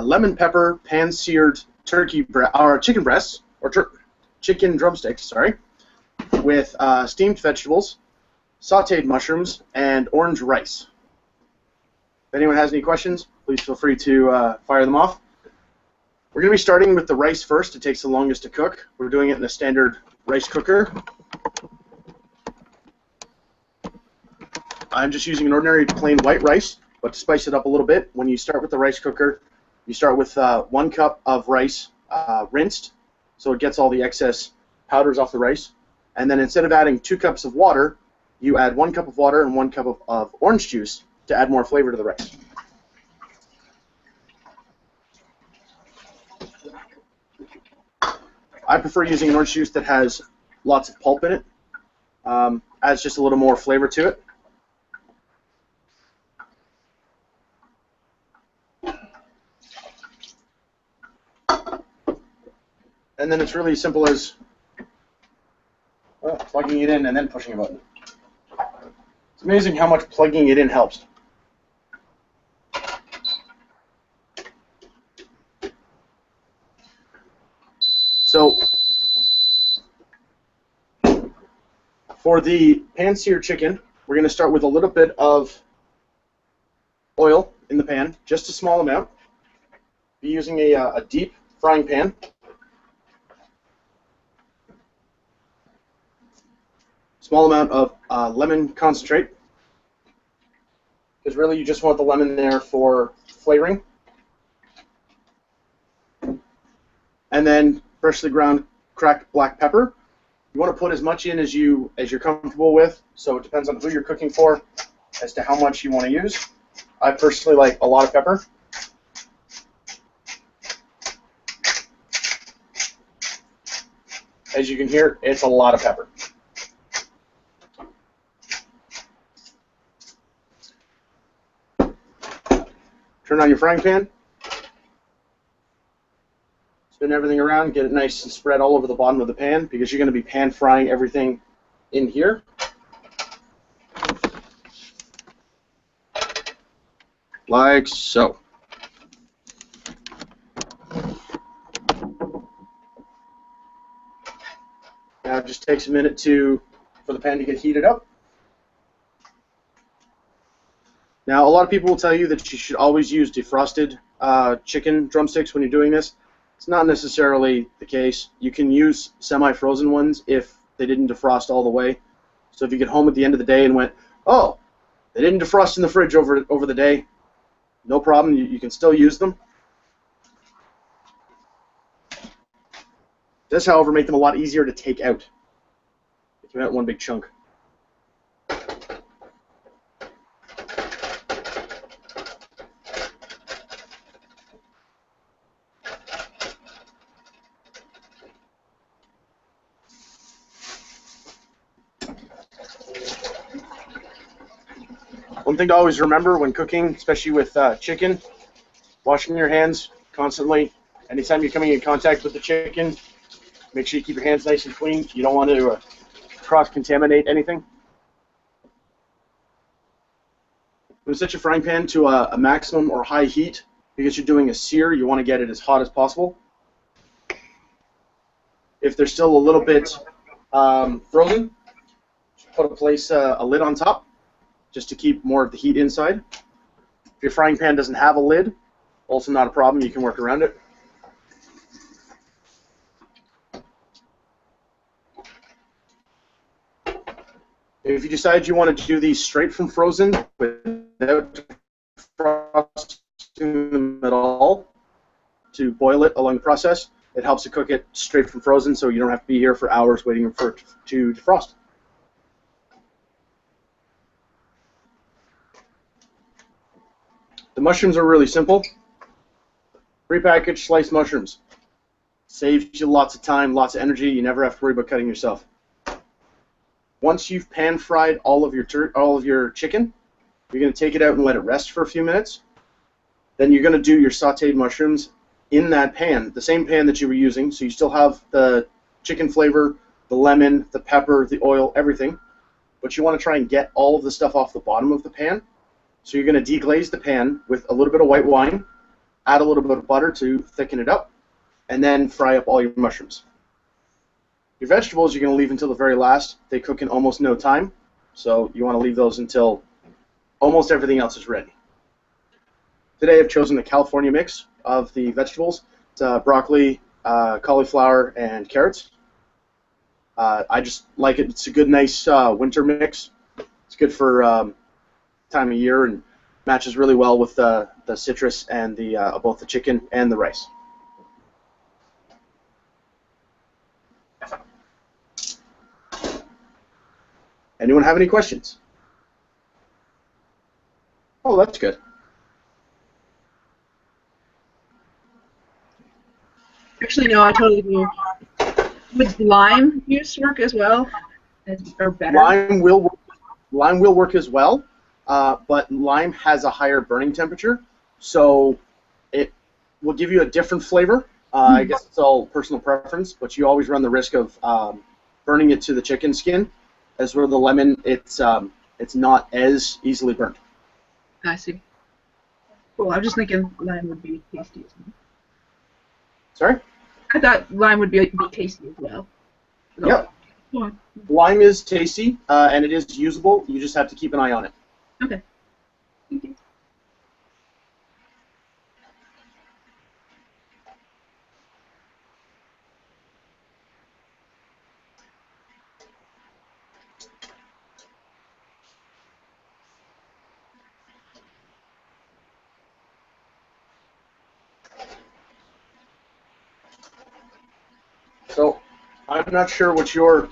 lemon pepper pan-seared chicken breasts, or chicken drumsticks, sorry, with steamed vegetables, sautéed mushrooms, and orange rice. If anyone has any questions, please feel free to fire them off. We're going to be starting with the rice first. It takes the longest to cook. We're doing it in a standard rice cooker. I'm just using an ordinary plain white rice, but to spice it up a little bit, when you start with the rice cooker, you start with 1 cup of rice rinsed, so it gets all the excess powders off the rice. And then instead of adding 2 cups of water, you add 1 cup of water and 1 cup of orange juice to add more flavor to the rice. I prefer using an orange juice that has lots of pulp in it. Adds just a little more flavor to it. And then it's really as simple as plugging it in and then pushing a button. It's amazing how much plugging it in helps. So for the pan-seared chicken, we're going to start with a little bit of oil in the pan, just a small amount. Be using a deep frying pan. Small amount of lemon concentrate, because really you just want the lemon there for flavoring. And then freshly ground cracked black pepper. You want to put as much in as you're comfortable with, so it depends on who you're cooking for as to how much you want to use. I personally like a lot of pepper. As you can hear, it's a lot of pepper. Turn on your frying pan. Spin everything around, get it nice and spread all over the bottom of the pan, because you're going to be pan frying everything in here. Like so. Now it just takes a minute for the pan to get heated up. Now, a lot of people will tell you that you should always use defrosted chicken drumsticks when you're doing this. It's not necessarily the case. You can use semi-frozen ones if they didn't defrost all the way. So if you get home at the end of the day and went, oh, they didn't defrost in the fridge over the day, no problem. You can still use them. It does, however, make them a lot easier to take out. Take them out in one big chunk. One thing to always remember when cooking, especially with chicken, washing your hands constantly. Anytime you're coming in contact with the chicken, make sure you keep your hands nice and clean. You don't want to cross-contaminate anything. When you set your frying pan to a maximum or high heat, because you're doing a sear, you want to get it as hot as possible. If they're still a little bit frozen, place a lid on top, just to keep more of the heat inside. If your frying pan doesn't have a lid, also not a problem, you can work around it. If you decide you want to do these straight from frozen without frosting them at all, to boil it along the process, it helps to cook it straight from frozen, so you don't have to be here for hours waiting for it to defrost. The mushrooms are really simple. Prepackaged sliced mushrooms. Saves you lots of time, lots of energy. You never have to worry about cutting yourself. Once you've pan fried all of your chicken, you're going to take it out and let it rest for a few minutes. Then you're going to do your sautéed mushrooms in that pan, the same pan that you were using, so you still have the chicken flavor, the lemon, the pepper, the oil, everything. But you want to try and get all of the stuff off the bottom of the pan. So you're going to deglaze the pan with a little bit of white wine, Add a little bit of butter to thicken it up, and then fry up all your mushrooms. Your vegetables you're going to leave until the very last. They cook in almost no time, so you want to leave those until almost everything else is ready. Today I've chosen the California mix of the vegetables. It's broccoli, cauliflower, and carrots. I just like it. It's a good, nice winter mix. It's good for time of year and matches really well with the citrus and the both the chicken and the rice. Anyone have any questions? Oh, that's good. Actually, no, I totally do. Would lime juice work as well? Or better? Lime will work as well, but lime has a higher burning temperature, so it will give you a different flavor. I guess it's all personal preference, but you always run the risk of burning it to the chicken skin. As with the lemon, it's not as easily burnt. I see. Cool. I was just thinking lime would be tasty as well. Sorry? I thought lime would be tasty as well. So, yep. Yeah. Lime is tasty, and it is usable. You just have to keep an eye on it. Okay. Thank you. So, I'm not sure what your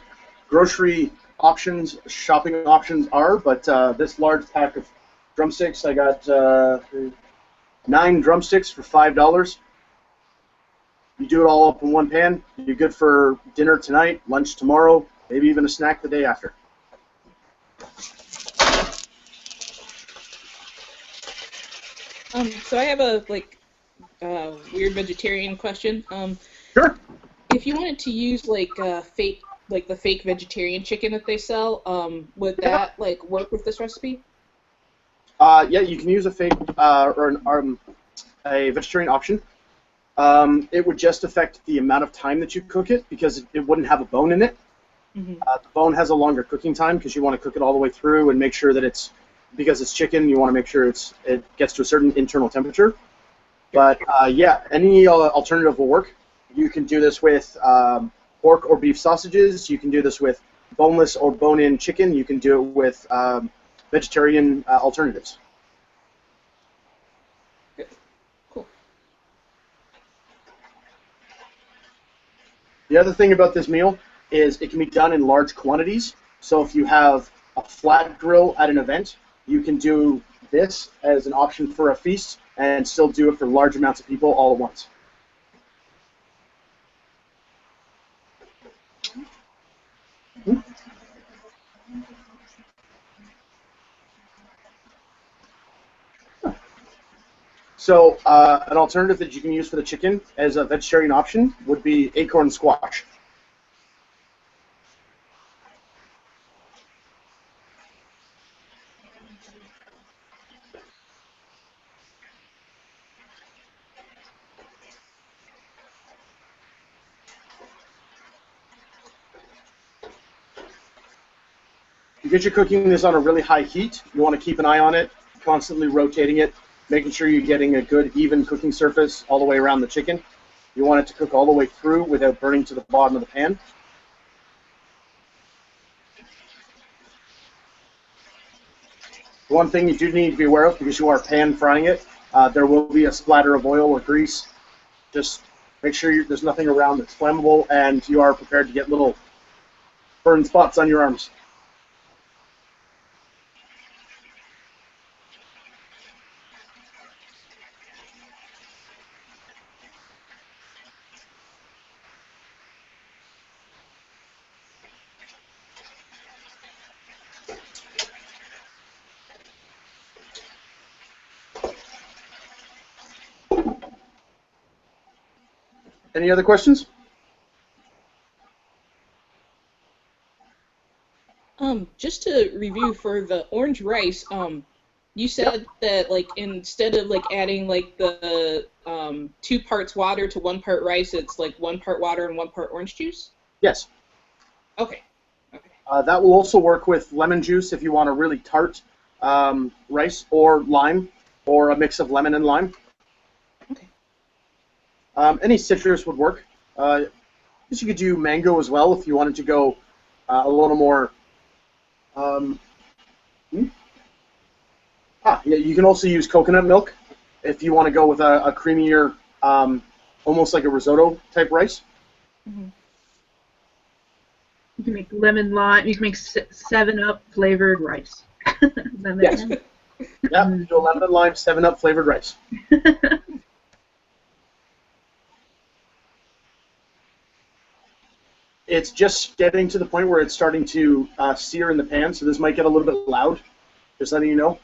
grocery options, shopping options are, but this large pack of drumsticks, I got 9 drumsticks for $5. You do it all up in one pan. You're good for dinner tonight, lunch tomorrow, maybe even a snack the day after. So I have a weird vegetarian question. Sure. If you wanted to use the fake vegetarian chicken that they sell, would that work with this recipe? Yeah, you can use a fake or a vegetarian option. It would just affect the amount of time that you cook it because it wouldn't have a bone in it. Mm-hmm. The bone has a longer cooking time because you want to cook it all the way through and make sure that because it's chicken, you want to make sure it gets to a certain internal temperature. But yeah, any alternative will work. You can do this with pork or beef sausages. You can do this with boneless or bone-in chicken. You can do it with vegetarian alternatives. Okay. Cool. The other thing about this meal is it can be done in large quantities. So if you have a flat grill at an event, you can do this as an option for a feast and still do it for large amounts of people all at once. So an alternative that you can use for the chicken as a vegetarian option would be acorn squash. Because you're cooking this on a really high heat, you want to keep an eye on it, constantly rotating it, making sure you're getting a good, even cooking surface all the way around the chicken. You want it to cook all the way through without burning to the bottom of the pan. One thing you do need to be aware of, because you are pan frying it, there will be a splatter of oil or grease. Just make sure there's nothing around that's flammable, and you are prepared to get little burn spots on your arms. Any other questions? Just to review for the orange rice, You said that like instead of like adding like the 2 parts water to 1 part rice, it's like 1 part water and 1 part orange juice? Yes. Okay. Okay. That will also work with lemon juice if you want a really tart rice, or lime, or a mix of lemon and lime. Okay. Any citrus would work. I guess you could do mango as well if you wanted to go a little more. Yeah, you can also use coconut milk if you want to go with a creamier, almost like a risotto type rice. Mm-hmm. You can make lemon lime. You can make 7-Up flavored rice. Does that make Yes. sense? Yeah, do a lemon and lime 7-Up flavored rice. It's just getting to the point where it's starting to sear in the pan, so this might get a little bit loud. Just letting you know.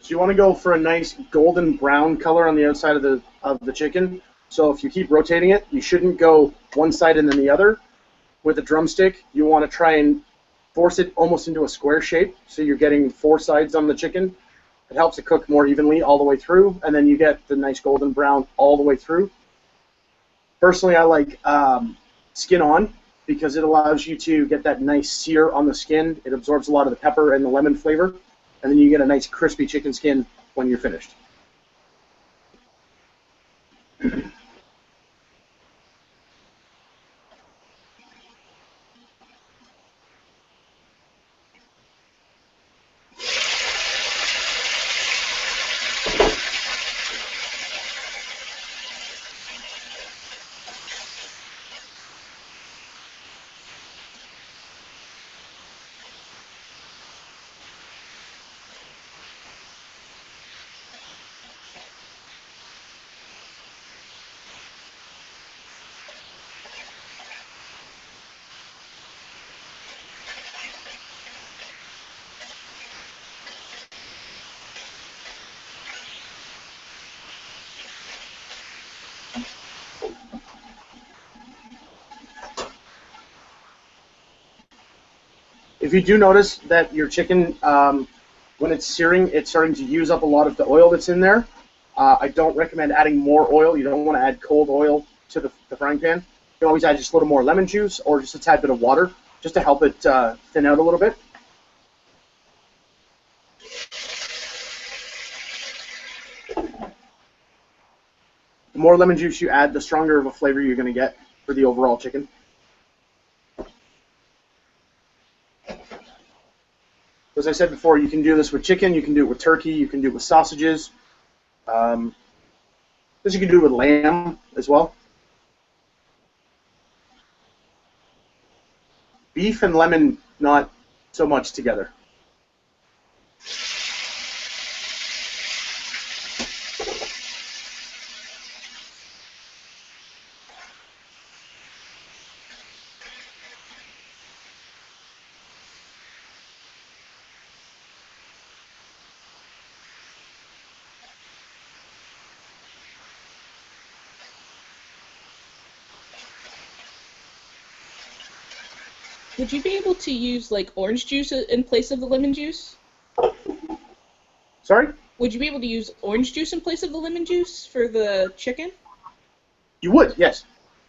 So you want to go for a nice golden brown color on the outside of the chicken. So if you keep rotating it, you shouldn't go one side and then the other. With a drumstick, you want to try and force it almost into a square shape, so you're getting 4 sides on the chicken. It helps it cook more evenly all the way through, and then you get the nice golden brown all the way through. Personally, I like skin on, because it allows you to get that nice sear on the skin. It absorbs a lot of the pepper and the lemon flavor, and then you get a nice crispy chicken skin when you're finished. If you do notice that your chicken, when it's searing, it's starting to use up a lot of the oil that's in there, I don't recommend adding more oil. You don't want to add cold oil to the frying pan. You can always add just a little more lemon juice or just a tad bit of water, just to help it thin out a little bit. The more lemon juice you add, the stronger of a flavor you're going to get for the overall chicken. As I said before, you can do this with chicken, you can do it with turkey, you can do it with sausages. This you can do it with lamb as well. Beef and lemon, not so much together. Would you be able to use like orange juice in place of the lemon juice? Sorry? Would you be able to use orange juice in place of the lemon juice for the chicken? You would, yes.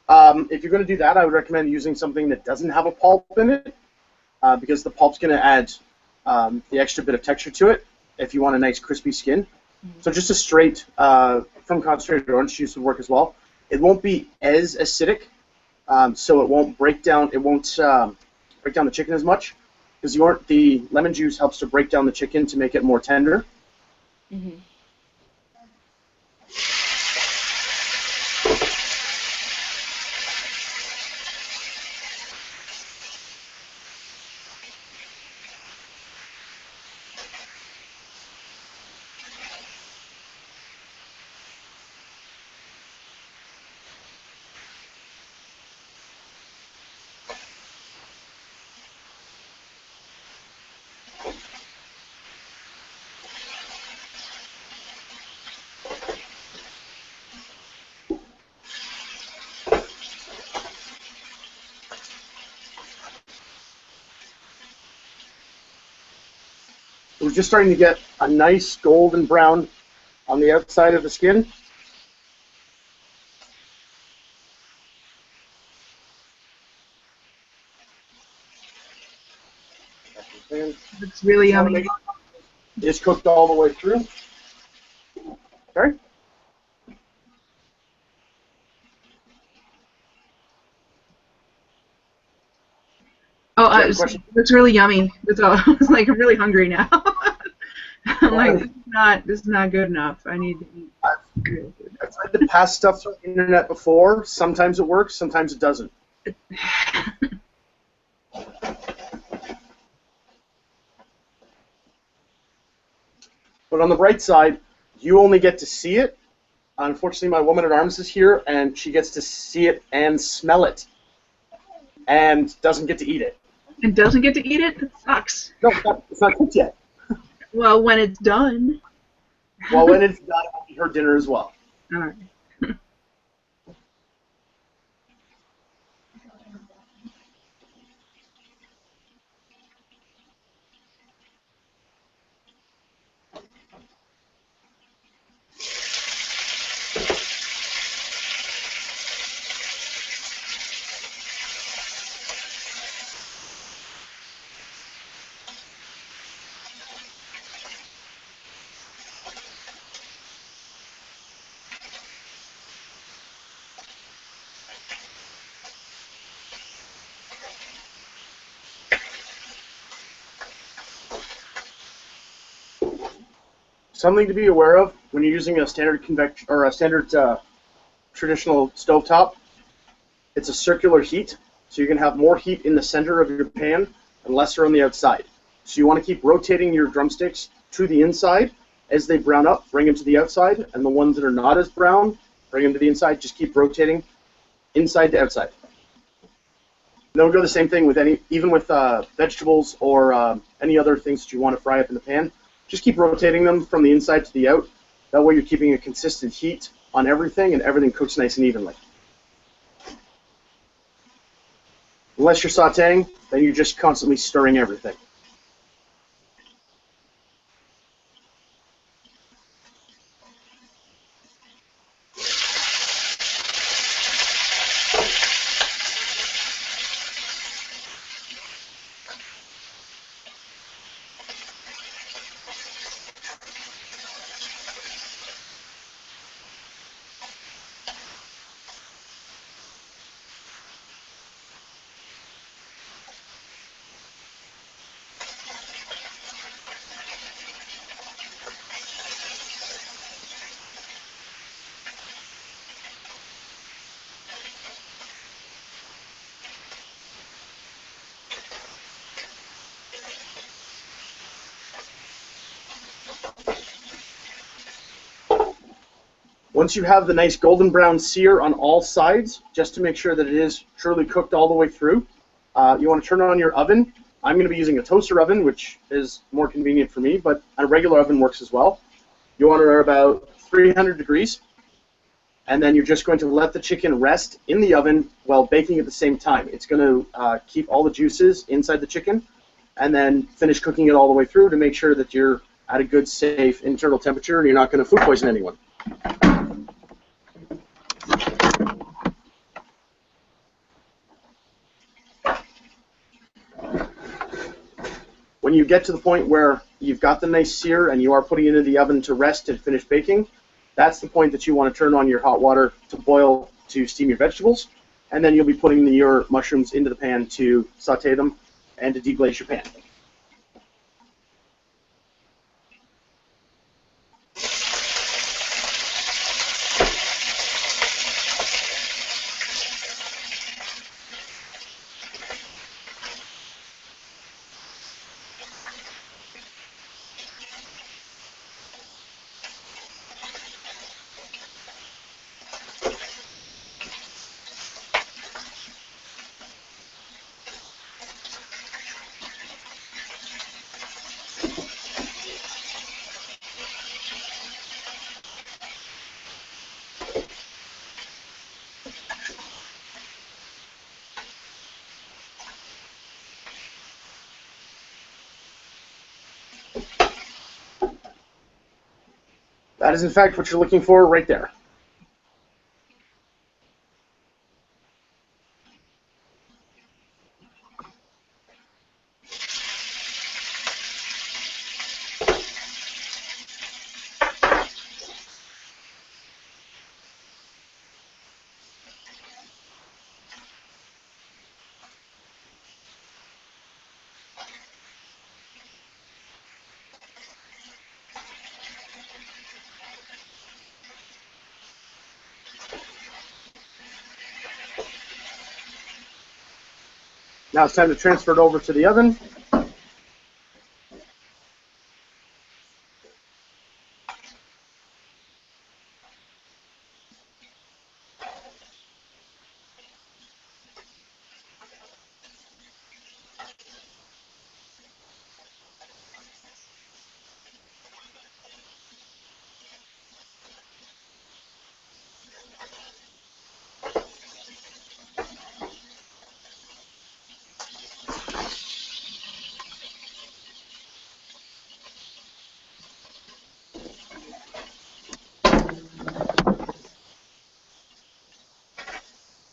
If you're going to do that, I would recommend using something that doesn't have a pulp in it, because the pulp's going to add the extra bit of texture to it if you want a nice crispy skin. Mm-hmm. So just a straight from concentrated orange juice would work as well. It won't be as acidic, so it won't break down. It won't break down the chicken as much, because the lemon juice helps to break down the chicken to make it more tender. Mm-hmm. we're just starting to get a nice golden brown on the outside of the skin. It's really yummy. It's cooked all the way through. Okay. Oh, it's really yummy. It's all, it's like I'm really hungry now. I'm like, this is not good enough. I need to eat. I've tried to pass stuff through the internet before. Sometimes it works, sometimes it doesn't. But on the bright side, you only get to see it. Unfortunately, my woman-at-arms is here, and she gets to see it and smell it, and doesn't get to eat it. And doesn't get to eat it? That sucks. No, it's not cooked yet. Well, when it's done. Well, when it's done, it'll be her dinner as well. All right. Something to be aware of when you're using a standard convection or a standard traditional stovetop. It's a circular heat, so you can have more heat in the center of your pan and lesser on the outside. So you want to keep rotating your drumsticks to the inside. As they brown up, bring them to the outside, and the ones that are not as brown, bring them to the inside. Just keep rotating inside to outside. And then we'll go the same thing with even with vegetables or any other things that you want to fry up in the pan. Just keep rotating them from the inside to the out. That way you're keeping a consistent heat on everything, and everything cooks nice and evenly. Unless you're sauteing, then you're just constantly stirring everything. Once you have the nice golden brown sear on all sides, just to make sure that it is truly cooked all the way through, you want to turn on your oven. I'm going to be using a toaster oven, which is more convenient for me, but a regular oven works as well. You want it at about 300 degrees, and then you're just going to let the chicken rest in the oven while baking at the same time. It's going to keep all the juices inside the chicken, and then finish cooking it all the way through to make sure that you're at a good, safe internal temperature and you're not going to food poison anyone. When you get to the point where you've got the nice sear and you are putting it into the oven to rest and finish baking, that's the point that you want to turn on your hot water to boil to steam your vegetables, and then you'll be putting your mushrooms into the pan to saute them and to deglaze your pan. That is in fact what you're looking for right there. Now it's time to transfer it over to the oven.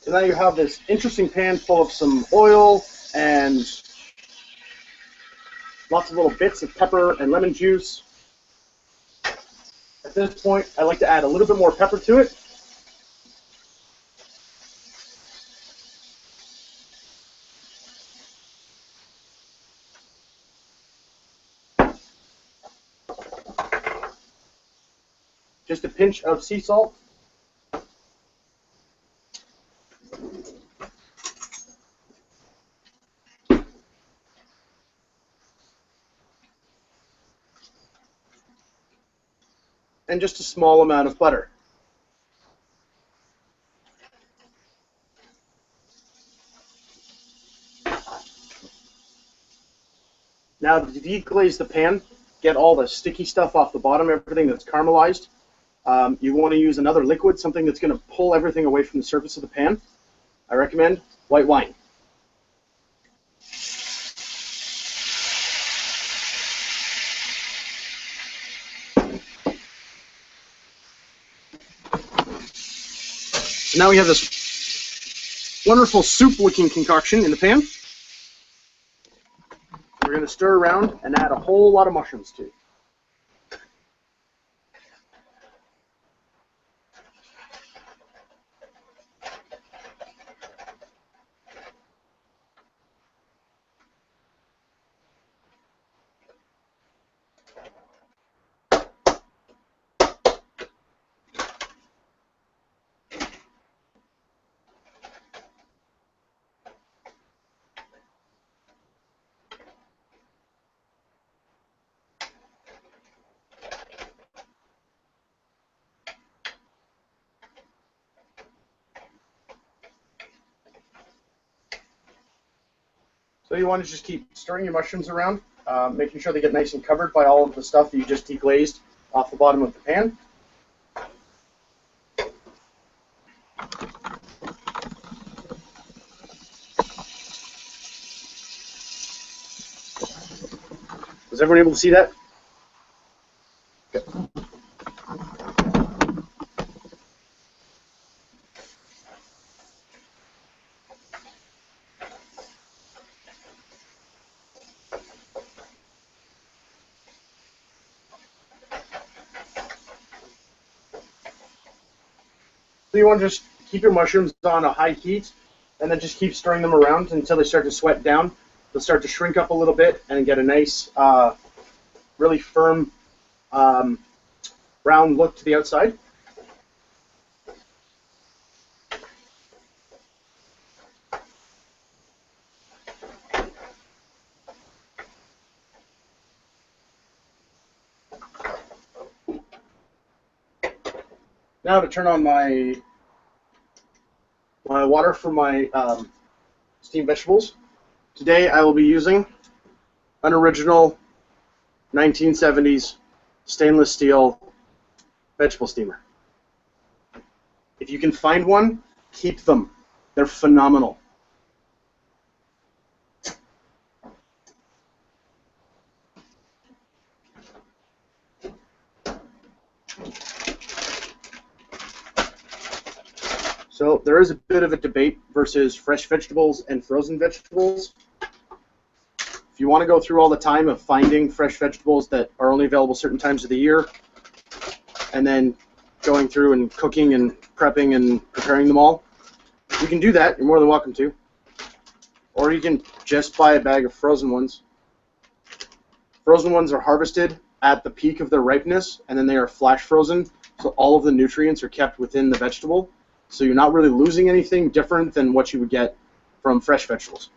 So now you have this interesting pan full of some oil and lots of little bits of pepper and lemon juice. At this point, I like to add a little bit more pepper to it. Just a pinch of sea salt. And just a small amount of butter. Now to deglaze the pan, get all the sticky stuff off the bottom, everything that's caramelized. You want to use another liquid, something that's going to pull everything away from the surface of the pan. I recommend white wine. So now we have this wonderful soup-looking concoction in the pan. We're going to stir around and add a whole lot of mushrooms to it. So you want to just keep stirring your mushrooms around, making sure they get nice and covered by all of the stuff that you just deglazed off the bottom of the pan. Was everyone able to see that? Good. So you want to just keep your mushrooms on a high heat, and then just keep stirring them around until they start to sweat down. They'll start to shrink up a little bit and get a nice, really firm brown look to the outside. Now to turn on my water for my steamed vegetables. Today I will be using an original 1970s stainless steel vegetable steamer. If you can find one, keep them. They're phenomenal. So there is a bit of a debate versus fresh vegetables and frozen vegetables. If you want to go through all the time of finding fresh vegetables that are only available certain times of the year, and then going through and cooking and prepping and preparing them all, you can do that. You're more than welcome to. Or you can just buy a bag of frozen ones. Frozen ones are harvested at the peak of their ripeness, and then they are flash frozen, so all of the nutrients are kept within the vegetable. So you're not really losing anything different than what you would get from fresh vegetables.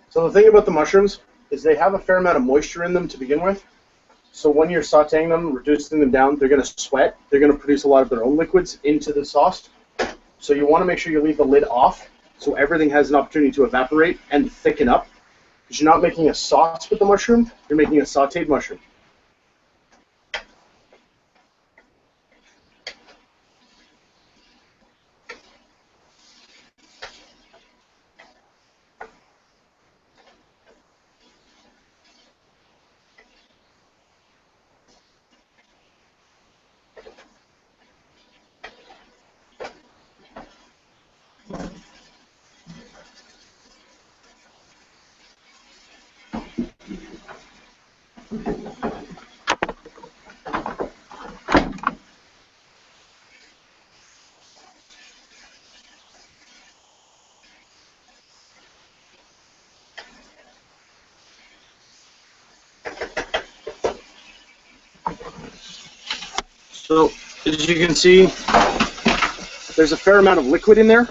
So the thing about the mushrooms is they have a fair amount of moisture in them to begin with. So when you're sauteing them, reducing them down, they're going to sweat. They're going to produce a lot of their own liquids into the sauce. So you want to make sure you leave the lid off so everything has an opportunity to evaporate and thicken up. Because you're not making a sauce with the mushroom, you're making a sauteed mushroom. So as you can see, there's a fair amount of liquid in there.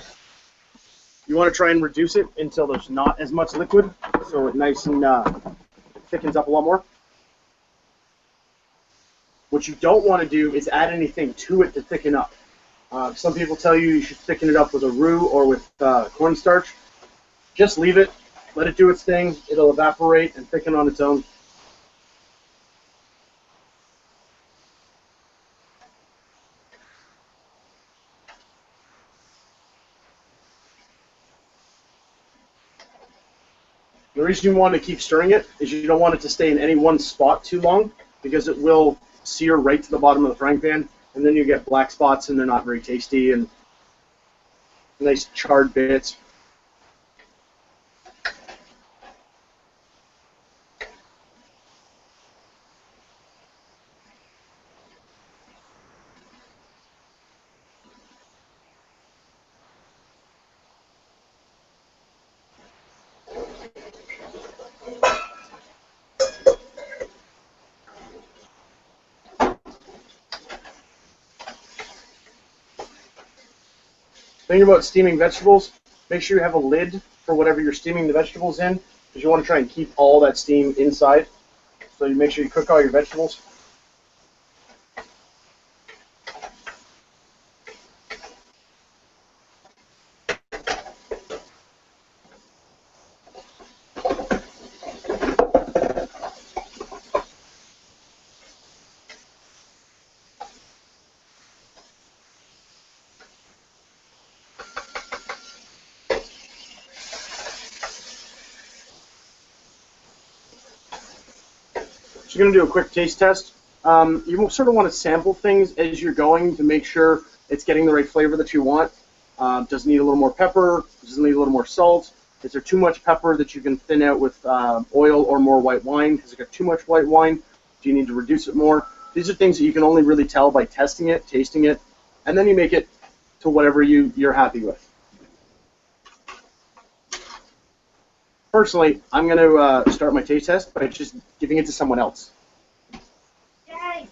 You want to try and reduce it until there's not as much liquid, so it nice and thickens up a lot more. What you don't want to do is add anything to it to thicken up. Some people tell you should thicken it up with a roux or with cornstarch. Just leave it, let it do its thing. It'll evaporate and thicken on its own. The reason you want to keep stirring it is you don't want it to stay in any one spot too long, because it will sear right to the bottom of the frying pan, and then you get black spots and they're not very tasty and nice charred bits. Thing about steaming vegetables, make sure you have a lid for whatever you're steaming the vegetables in, because you want to try and keep all that steam inside. So you make sure you cook all your vegetables. So you're going to do a quick taste test. You sort of want to sample things as you're going to make sure it's getting the right flavor that you want. Does it need a little more pepper? Does it need a little more salt? Is there too much pepper that you can thin out with oil or more white wine? Has it got too much white wine? Do you need to reduce it more? These are things that you can only really tell by testing it, tasting it, and then you make it to whatever you're happy with. Personally, I'm going to start my taste test by just giving it to someone else. Yay!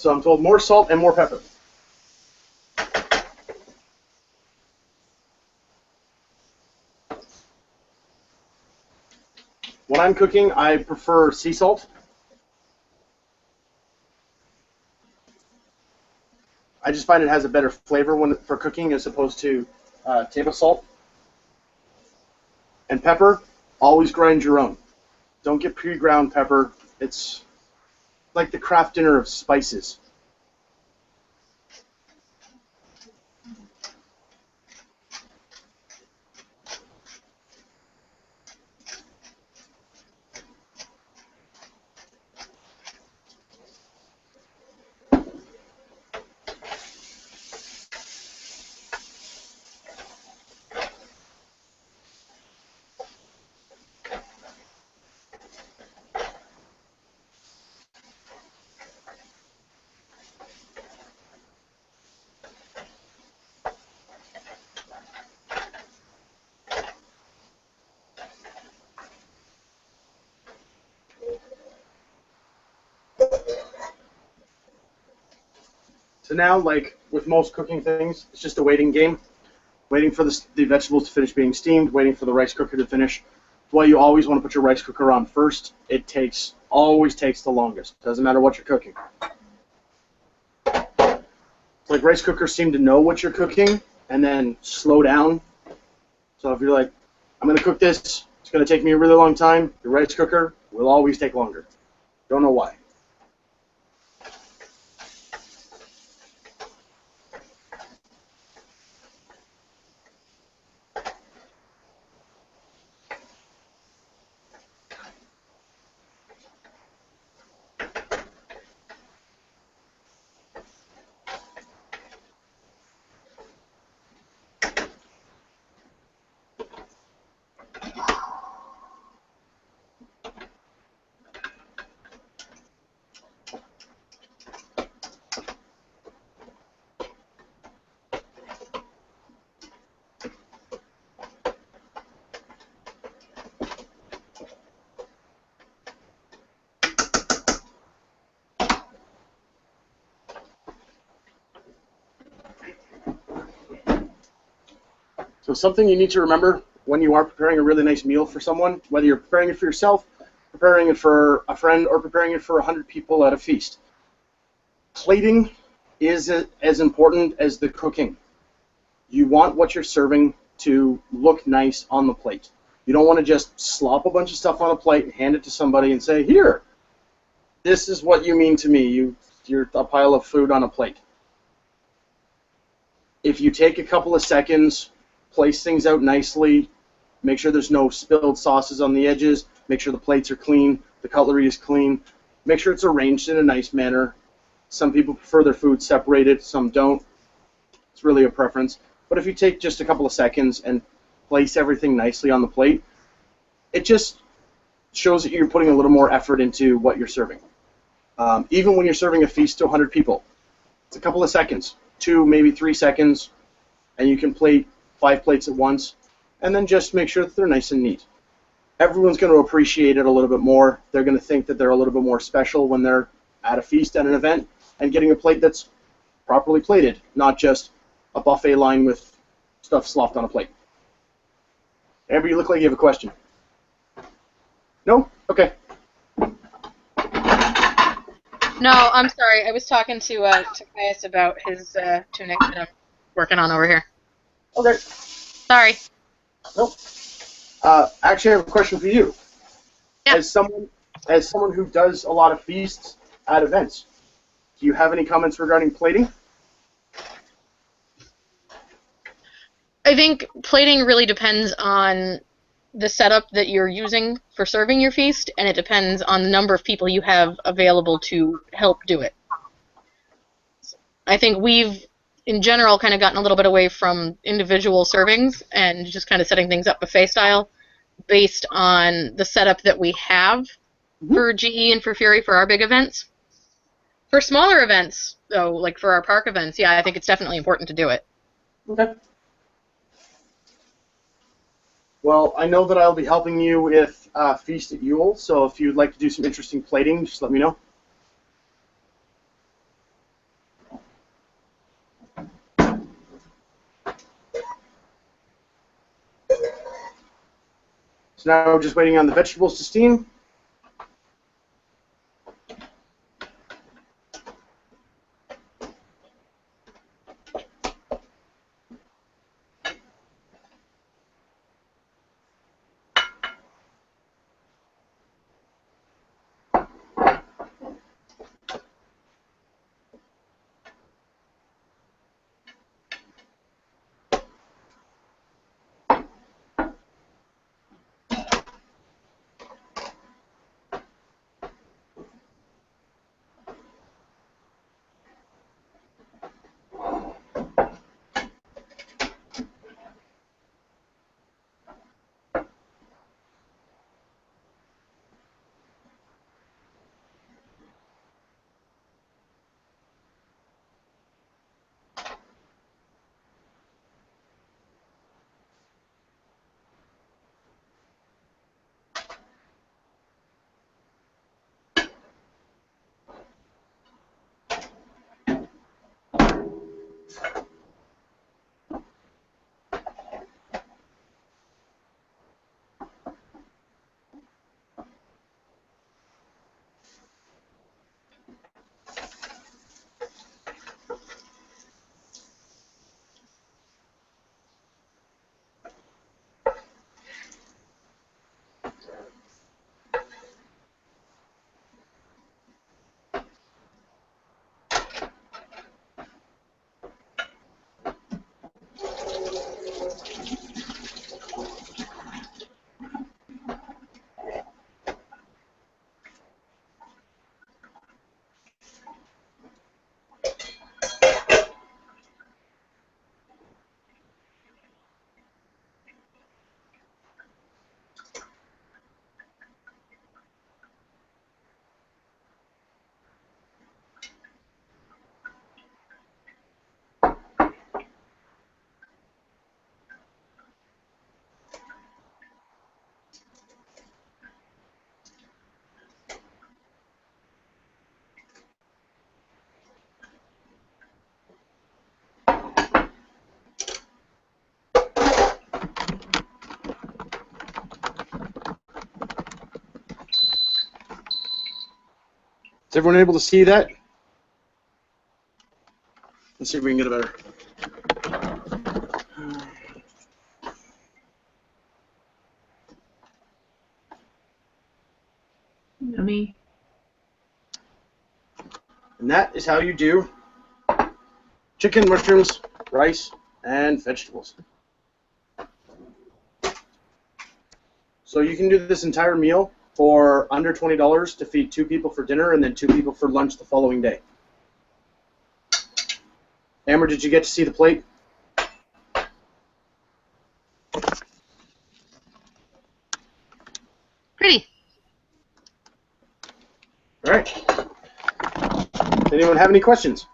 So I'm told more salt and more pepper. When I'm cooking, I prefer sea salt. I just find it has a better flavor for cooking as opposed to table salt. And pepper, always grind your own. Don't get pre-ground pepper. It's like the craft dinner of spices. So now, like with most cooking things, it's just a waiting game. Waiting for the vegetables to finish being steamed, waiting for the rice cooker to finish. That's why you always want to put your rice cooker on first. It always takes the longest. Doesn't matter what you're cooking. It's like rice cookers seem to know what you're cooking and then slow down. So if you're like, I'm going to cook this, it's going to take me a really long time, your rice cooker will always take longer. Don't know why. So something you need to remember when you are preparing a really nice meal for someone, whether you're preparing it for yourself, preparing it for a friend, or preparing it for 100 people at a feast. Plating is as important as the cooking. You want what you're serving to look nice on the plate. You don't want to just slop a bunch of stuff on a plate and hand it to somebody and say, here, this is what you mean to me. You're a pile of food on a plate. If you take a couple of seconds, place things out nicely, make sure there's no spilled sauces on the edges, make sure the plates are clean, the cutlery is clean, make sure it's arranged in a nice manner. Some people prefer their food separated, some don't. It's really a preference. But if you take just a couple of seconds and place everything nicely on the plate, it just shows that you're putting a little more effort into what you're serving. Even when you're serving a feast to 100 people, it's a couple of seconds, 2, maybe 3 seconds, and you can plate 5 plates at once, and then just make sure that they're nice and neat. Everyone's going to appreciate it a little bit more. They're going to think that they're a little bit more special when they're at a feast, at an event, and getting a plate that's properly plated, not just a buffet line with stuff slopped on a plate. Amber, you look like you have a question. No? Okay. No, I'm sorry. I was talking to Caius about his tunic that I'm working on over here. Okay. Sorry. Nope. Actually, I have a question for you. Yeah. As someone who does a lot of feasts at events, do you have any comments regarding plating? I think plating really depends on the setup that you're using for serving your feast, and it depends on the number of people you have available to help do it. I think we've, in general, kind of gotten a little bit away from individual servings and just kind of setting things up buffet style based on the setup that we have for GE and for Fury for our big events. For smaller events, though, like for our park events, yeah, I think it's definitely important to do it. Okay. Well, I know that I'll be helping you with Feast at Yule, so if you'd like to do some interesting plating, just let me know. So now we're just waiting on the vegetables to steam. Is everyone able to see that? Let's see if we can get it better. Yummy. And that is how you do chicken, mushrooms, rice, and vegetables. So you can do this entire meal for under $20 to feed 2 people for dinner and then 2 people for lunch the following day. Amber, did you get to see the plate? Pretty. All right. Does anyone have any questions?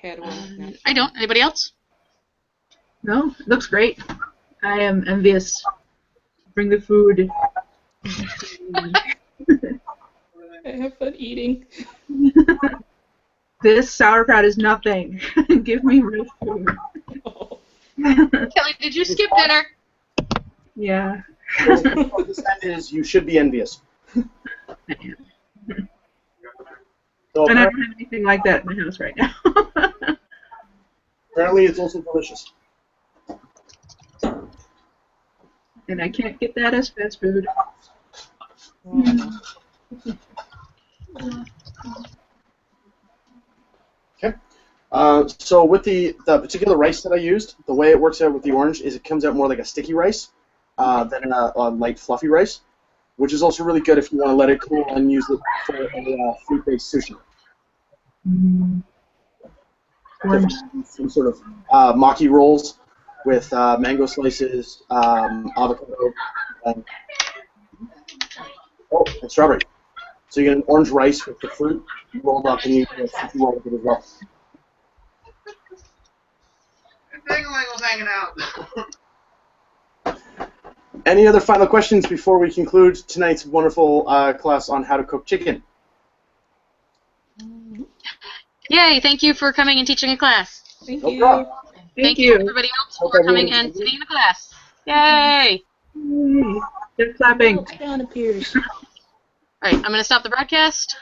Had one. I don't. Anybody else? No, it looks great. I am envious. Bring the food. I have fun eating. This sauerkraut is nothing. Give me real food. Oh. Kelly, did you skip dinner? Yeah. What this is, you should be envious. So And I don't have anything like that in my house right now. apparently it's also delicious. And I can't get that as fast food. Okay. So with the particular rice that I used, the way it works out with the orange is it comes out more like a sticky rice than a light fluffy rice, which is also really good if you want to let it cool and use it for a fruit-based sushi. Orange. Some sort of maki rolls with mango slices, avocado, and strawberry. So you get an orange rice with the fruit rolled up, and you get a sushi roll with it as well. Ding-a-ling was hanging out. Any other final questions before we conclude tonight's wonderful class on how to cook chicken? Yay, thank you for coming and teaching a class. Thank No you. problem. Thank you you. everybody else Hope for coming everyone and enjoyed it. sitting in the class. Yay! They're clapping. John appears. Alright, I'm gonna stop the broadcast.